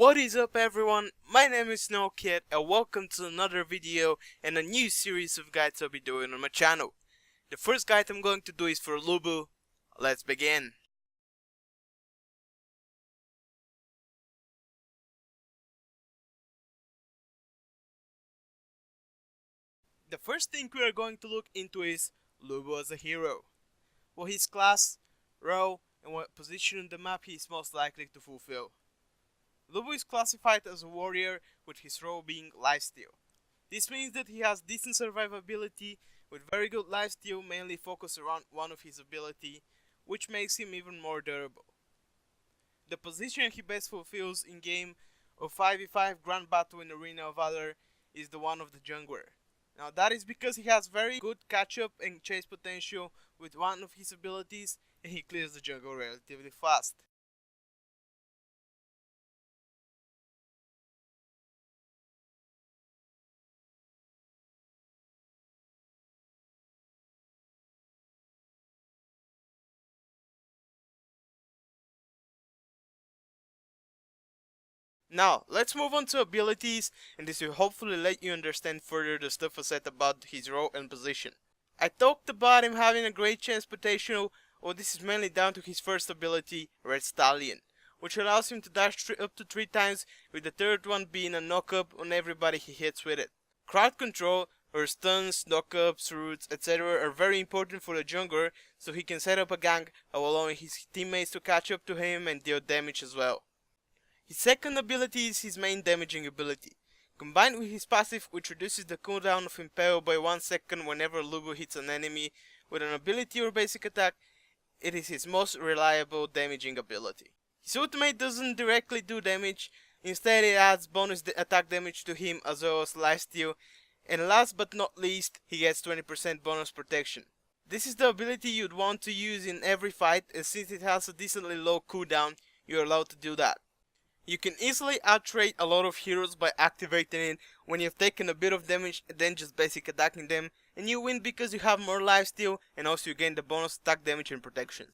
What is up everyone, my name is SnowKid and welcome to another video and a new series of guides I'll be doing on my channel. The first guide I'm going to do is for Lu Bu. Let's begin. The first thing we are going to look into is Lu Bu as a hero. What his class, role, and what position on the map he is most likely to fulfill. Lu Bu is classified as a warrior with his role being lifesteal. This means that he has decent survivability with very good lifesteal, mainly focused around one of his ability, which makes him even more durable. The position he best fulfills in game of 5v5 Grand Battle in Arena of Valor is the one of the jungler. Now that is because he has very good catch up and chase potential with one of his abilities and he clears the jungle relatively fast. Now, let's move on to abilities, and this will hopefully let you understand further the stuff I said about his role and position. I talked about him having a great chance potential, well this is mainly down to his first ability, Red Stallion, which allows him to dash up to 3 times, with the third one being a knock-up on everybody he hits with it. Crowd control, or stuns, knock-ups, roots, etc. are very important for the jungler, so he can set up a gank, allowing his teammates to catch up to him and deal damage as well. His second ability is his main damaging ability, combined with his passive which reduces the cooldown of Impale by 1 second whenever Lu Bu hits an enemy with an ability or basic attack. It is his most reliable damaging ability. His ultimate doesn't directly do damage, instead it adds bonus attack damage to him as well as lifesteal, and last but not least he gets 20% bonus protection. This is the ability you'd want to use in every fight, and since it has a decently low cooldown, you're allowed to do that. You can easily outrate a lot of heroes by activating it when you've taken a bit of damage and then just basic attacking them, and you win because you have more lifesteal and also you gain the bonus attack damage and protection.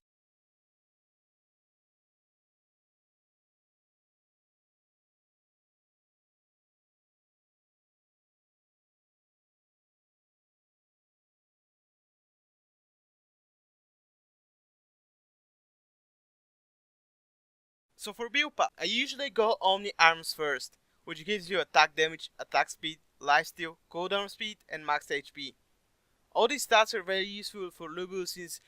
So for build path, I usually go Omni Arms first, which gives you attack damage, attack speed, lifesteal, cooldown speed, and max HP. All these stats are very useful for Lu Bu since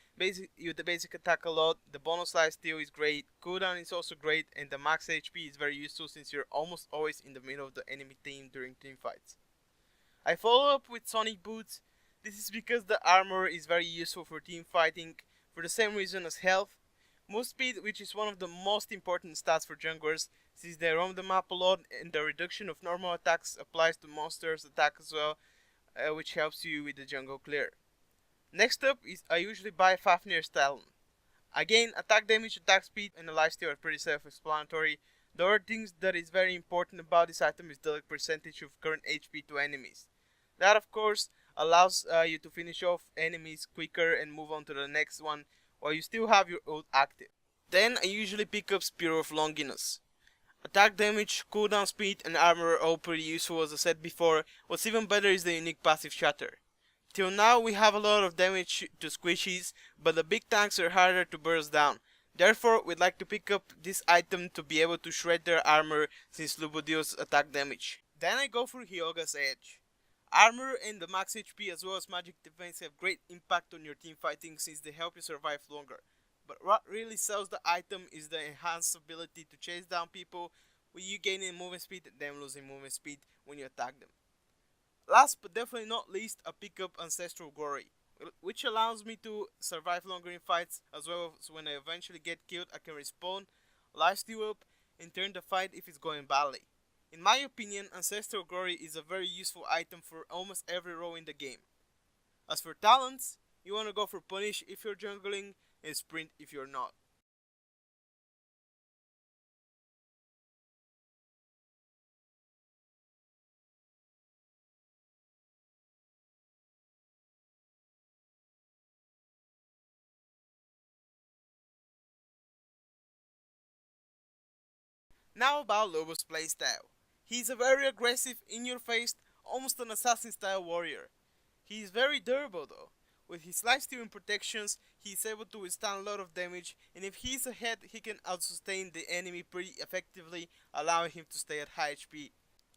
you the basic attack a lot, the bonus lifesteal is great, cooldown is also great, and the max HP is very useful since you're almost always in the middle of the enemy team during team fights. I follow up with Sonic Boots. This is because the armor is very useful for team fighting for the same reason as health. Move speed, which is one of the most important stats for junglers since they roam the map a lot, and the reduction of normal attacks applies to monsters attack as well, which helps you with the jungle clear. Next up is I usually buy Fafnir's Talon. Again, attack damage, attack speed, and the lifesteal are pretty self-explanatory. The other things that is very important about this item is the percentage of current HP to enemies. That of course allows you to finish off enemies quicker and move on to the next one while you still have your ult active. Then I usually pick up Spear of Longinus. Attack damage, cooldown speed, and armor are all pretty useful as I said before. What's even better is the unique passive Shatter. Till now we have a lot of damage to squishies, but the big tanks are harder to burst down. Therefore we'd like to pick up this item to be able to shred their armor since Lu Bu deals attack damage. Then I go for Hyoga's Edge. Armor and the max HP as well as magic defense have great impact on your team fighting since they help you survive longer. But what really sells the item is the enhanced ability to chase down people with you gaining movement speed and them losing movement speed when you attack them. Last but definitely not least, I pick up Ancestral Glory, which allows me to survive longer in fights as well as when I eventually get killed I can respawn, lifesteal up, and turn the fight if it's going badly. In my opinion, Ancestral Glory is a very useful item for almost every role in the game. As for talents, you wanna go for Punish if you're jungling and Sprint if you're not. Now about Lobo's playstyle. He's a very aggressive, in-your-face, almost an assassin-style warrior. He is very durable though. With his lifesteal and protections, he is able to withstand a lot of damage, and if he is ahead, he can outsustain the enemy pretty effectively, allowing him to stay at high HP.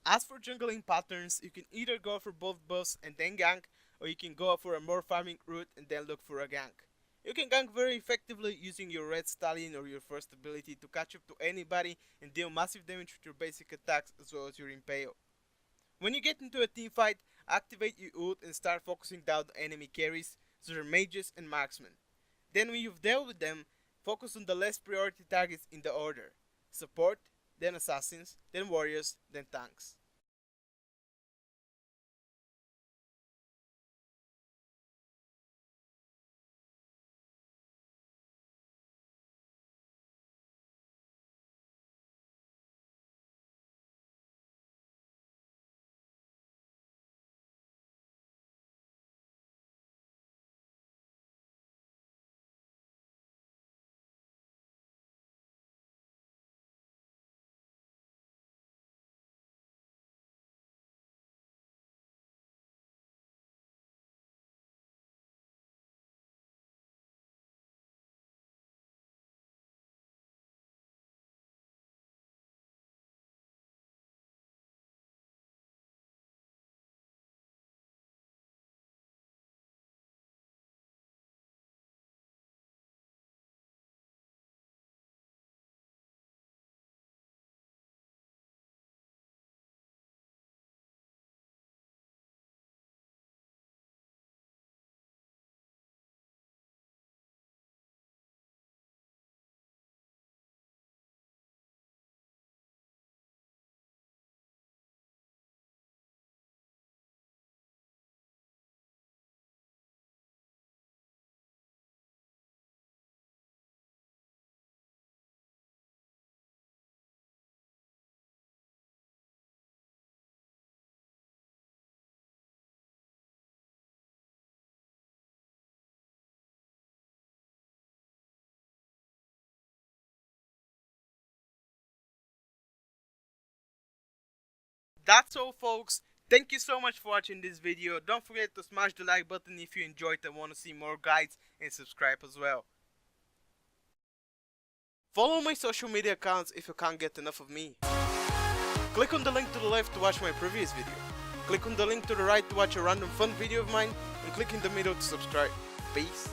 As for jungling patterns, you can either go for both buffs and then gank, or you can go for a more farming route and then look for a gank. You can gank very effectively using your red stallion or your first ability to catch up to anybody and deal massive damage with your basic attacks as well as your impale. When you get into a team fight, activate your ult and start focusing down the enemy carries, so your mages and marksmen. Then when you've dealt with them, focus on the less priority targets in the order: support, then assassins, then warriors, then tanks. That's all folks. Thank you so much for watching this video. Don't forget to smash the like button if you enjoyed and want to see more guides, and subscribe as well. Follow my social media accounts if you can't get enough of me. Click on the link to the left to watch my previous video. Click on the link to the right to watch a random fun video of mine, and click in the middle to subscribe. Peace.